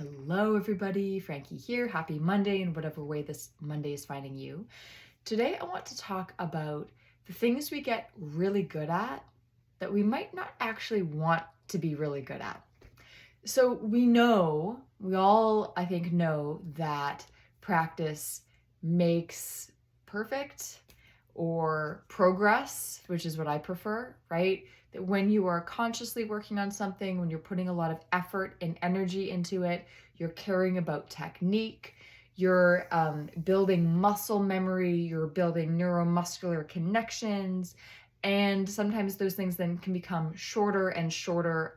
Hello, everybody. Frankie here. Happy Monday in whatever way this Monday is finding you. Today, I want to talk about the things we get really good at that we might not actually want to be really good at. So we all, I think, know that practice makes perfect or progress, which is what I prefer, right? That when you are consciously working on something, when you're putting a lot of effort and energy into it, you're caring about technique, you're building muscle memory, you're building neuromuscular connections, and sometimes those things then can become shorter and shorter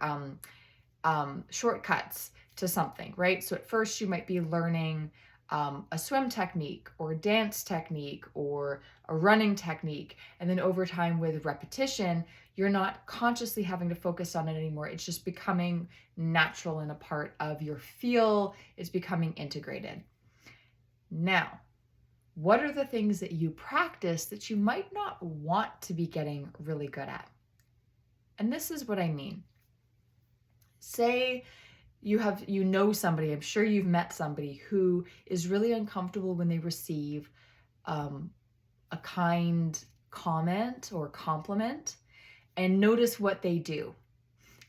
shortcuts to something, right? So at first you might be learning a swim technique or a dance technique or a running technique. And then over time with repetition, you're not consciously having to focus on it anymore. It's just becoming natural and a part of your feel. It's becoming integrated. Now, what are the things that you practice that you might not want to be getting really good at? And this is what I mean. Say you know somebody, I'm sure you've met somebody who is really uncomfortable when they receive a kind comment or compliment, and notice what they do.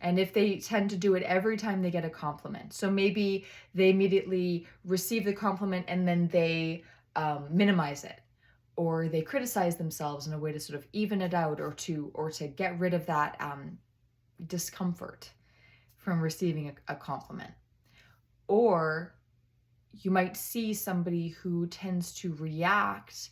And if they tend to do it every time they get a compliment. So maybe they immediately receive the compliment and then they minimize it, or they criticize themselves in a way to sort of even it out, or to get rid of that discomfort from receiving a compliment. Or you might see somebody who tends to react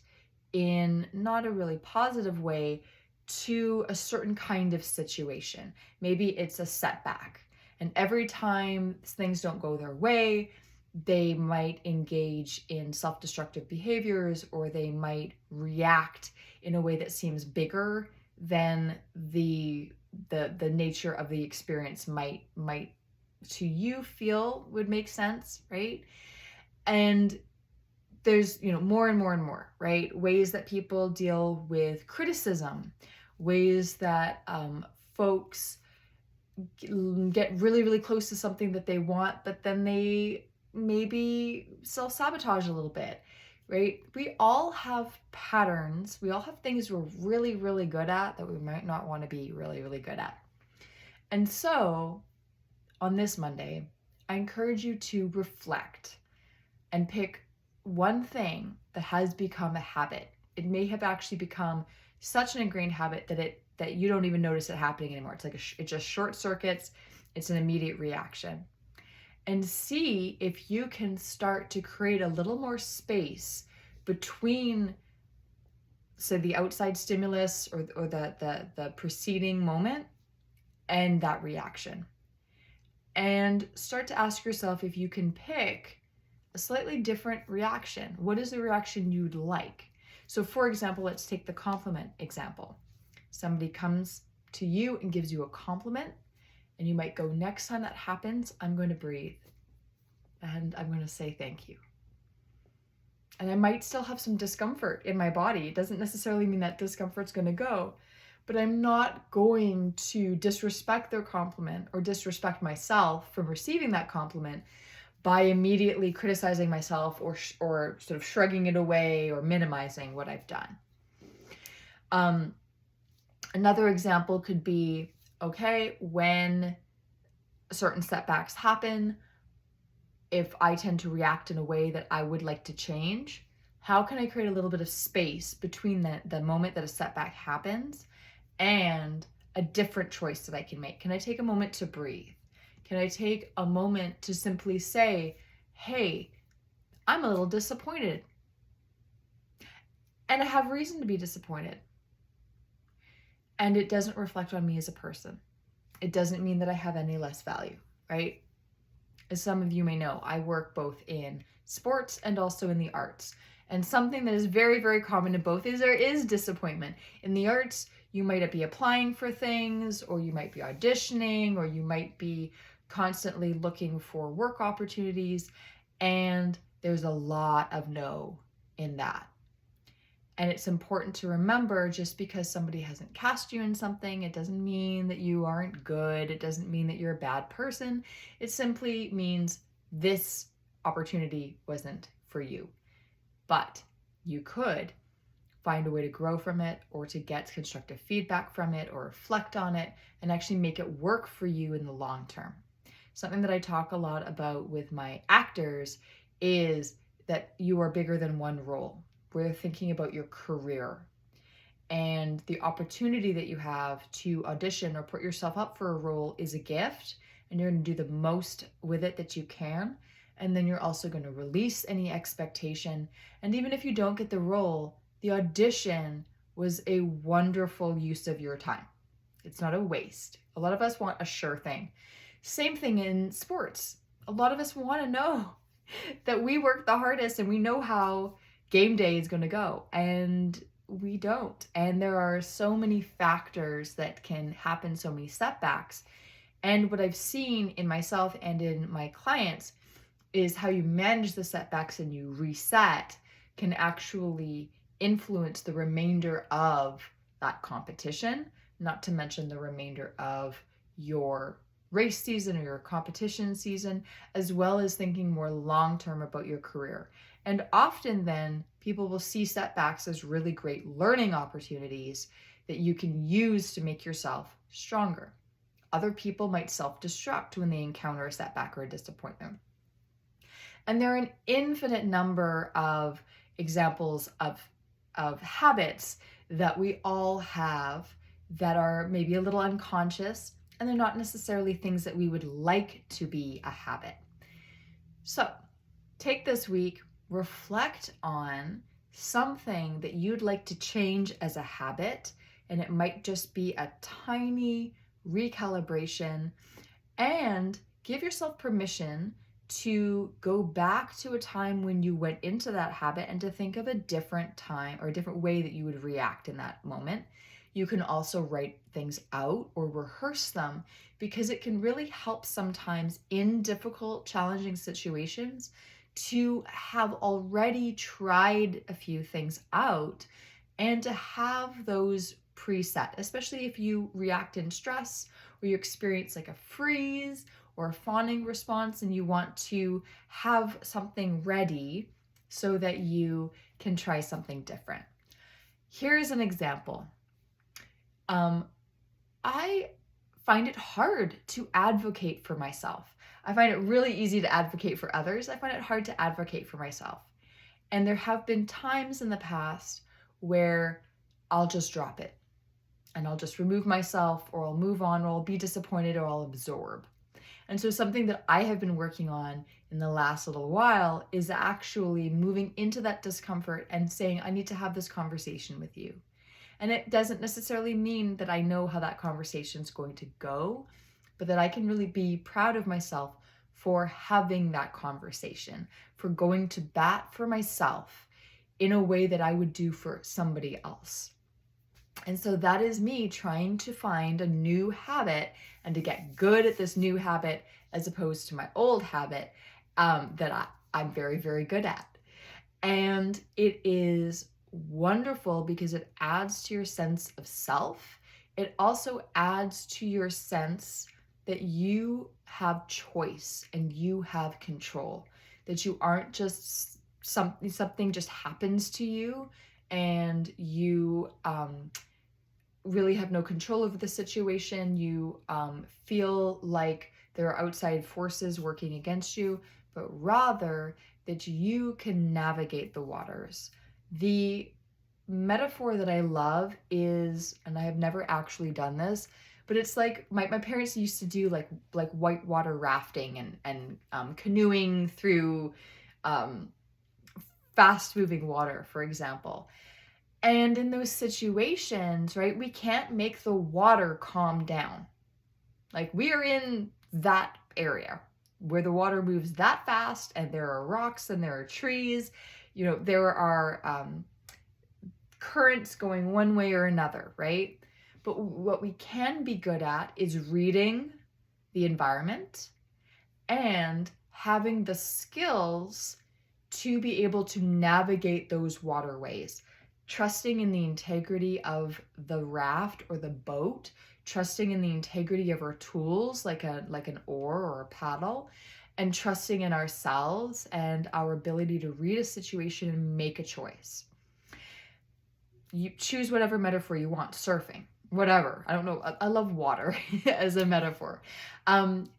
in not a really positive way to a certain kind of situation. Maybe it's a setback, and every time things don't go their way, they might engage in self-destructive behaviors, or they might react in a way that seems bigger than the nature of the experience might to you feel would make sense, right? And there's more and more and more, right? Ways that people deal with criticism, ways that folks get really, really close to something that they want, but then they maybe self-sabotage a little bit, right? We all have patterns. We all have things we're really, really good at that we might not want to be really, really good at. And so on this Monday, I encourage you to reflect and pick one thing that has become a habit. It may have actually become such an ingrained habit that you don't even notice it happening anymore. It's like it just short circuits. It's an immediate reaction. And see if you can start to create a little more space between, say, the outside stimulus or the preceding moment and that reaction. And start to ask yourself if you can pick a slightly different reaction. What is the reaction you'd like? So for example, let's take the compliment example. Somebody comes to you and gives you a compliment, and you might go, next time that happens, I'm going to breathe and I'm going to say thank you. And I might still have some discomfort in my body. It doesn't necessarily mean that discomfort's going to go, but I'm not going to disrespect their compliment or disrespect myself from receiving that compliment by immediately criticizing myself or sort of shrugging it away or minimizing what I've done. Another example could be, okay, when certain setbacks happen, if I tend to react in a way that I would like to change, how can I create a little bit of space between the moment that a setback happens and a different choice that I can make? Can I take a moment to breathe? Can I take a moment to simply say, hey, I'm a little disappointed. And I have reason to be disappointed. And it doesn't reflect on me as a person. It doesn't mean that I have any less value, right? As some of you may know, I work both in sports and also in the arts. And something that is very, very common in both is there is disappointment. In the arts, you might be applying for things, or you might be auditioning, or you might be constantly looking for work opportunities, and there's a lot of no in that. And it's important to remember, just because somebody hasn't cast you in something, it doesn't mean that you aren't good. It doesn't mean that you're a bad person. It simply means this opportunity wasn't for you. But you could find a way to grow from it, or to get constructive feedback from it, or reflect on it and actually make it work for you in the long term. Something that I talk a lot about with my actors is that you are bigger than one role. We're thinking about your career and the opportunity that you have to audition or put yourself up for a role is a gift, and you're going to do the most with it that you can. And then you're also going to release any expectation. And even if you don't get the role, the audition was a wonderful use of your time. It's not a waste. A lot of us want a sure thing. Same thing in sports. A lot of us want to know that we work the hardest and we know how game day is going to go, and we don't. And there are so many factors that can happen, so many setbacks. And what I've seen in myself and in my clients is how you manage the setbacks and you reset can actually influence the remainder of that competition, not to mention the remainder of your race season or your competition season, as well as thinking more long-term about your career. And often then people will see setbacks as really great learning opportunities that you can use to make yourself stronger. Other people might self-destruct when they encounter a setback or a disappointment. And there are an infinite number of examples of habits that we all have that are maybe a little unconscious, and they're not necessarily things that we would like to be a habit. So take this week, reflect on something that you'd like to change as a habit, and it might just be a tiny recalibration, and give yourself permission to go back to a time when you went into that habit and to think of a different time or a different way that you would react in that moment. You can also write things out or rehearse them, because it can really help sometimes in difficult, challenging situations to have already tried a few things out and to have those preset, especially if you react in stress or you experience like a freeze or a fawning response and you want to have something ready so that you can try something different. Here's an example. I find it hard to advocate for myself. I find it really easy to advocate for others. I find it hard to advocate for myself. And there have been times in the past where I'll just drop it and I'll just remove myself, or I'll move on, or I'll be disappointed, or I'll absorb. And so something that I have been working on in the last little while is actually moving into that discomfort and saying, I need to have this conversation with you. And it doesn't necessarily mean that I know how that conversation is going to go, but that I can really be proud of myself for having that conversation, for going to bat for myself in a way that I would do for somebody else. And so that is me trying to find a new habit and to get good at this new habit as opposed to my old habit that I'm very, very good at. And it is wonderful because it adds to your sense of self. It also adds to your sense that you have choice and you have control, that you aren't just something just happens to you and you really have no control over the situation. You feel like there are outside forces working against you, but rather that you can navigate the waters. The metaphor that I love is, and I have never actually done this, but it's like my parents used to do like whitewater rafting and canoeing through fast moving water, for example. And in those situations, right, we can't make the water calm down. Like, we are in that area where the water moves that fast and there are rocks and there are trees, there are currents going one way or another, right? But what we can be good at is reading the environment and having the skills to be able to navigate those waterways, trusting in the integrity of the raft or the boat, trusting in the integrity of our tools like an oar or a paddle, and trusting in ourselves and our ability to read a situation and make a choice. You choose whatever metaphor you want, surfing, whatever. I don't know. I love water as a metaphor. And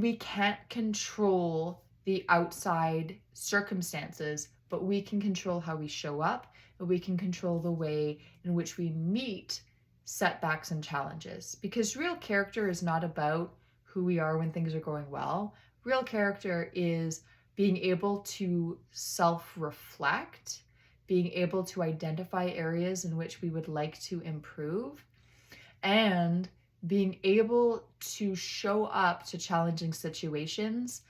we can't control the outside circumstances, but we can control how we show up, and we can control the way in which we meet setbacks and challenges. Because real character is not about who we are when things are going well. Real character is being able to self-reflect, being able to identify areas in which we would like to improve, and being able to show up to challenging situations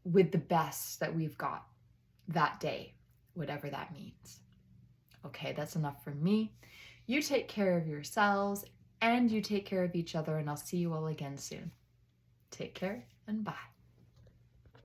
with the best that we've got that day, whatever that means. Okay, that's enough from me. You take care of yourselves and you take care of each other, and I'll see you all again soon. Take care and bye.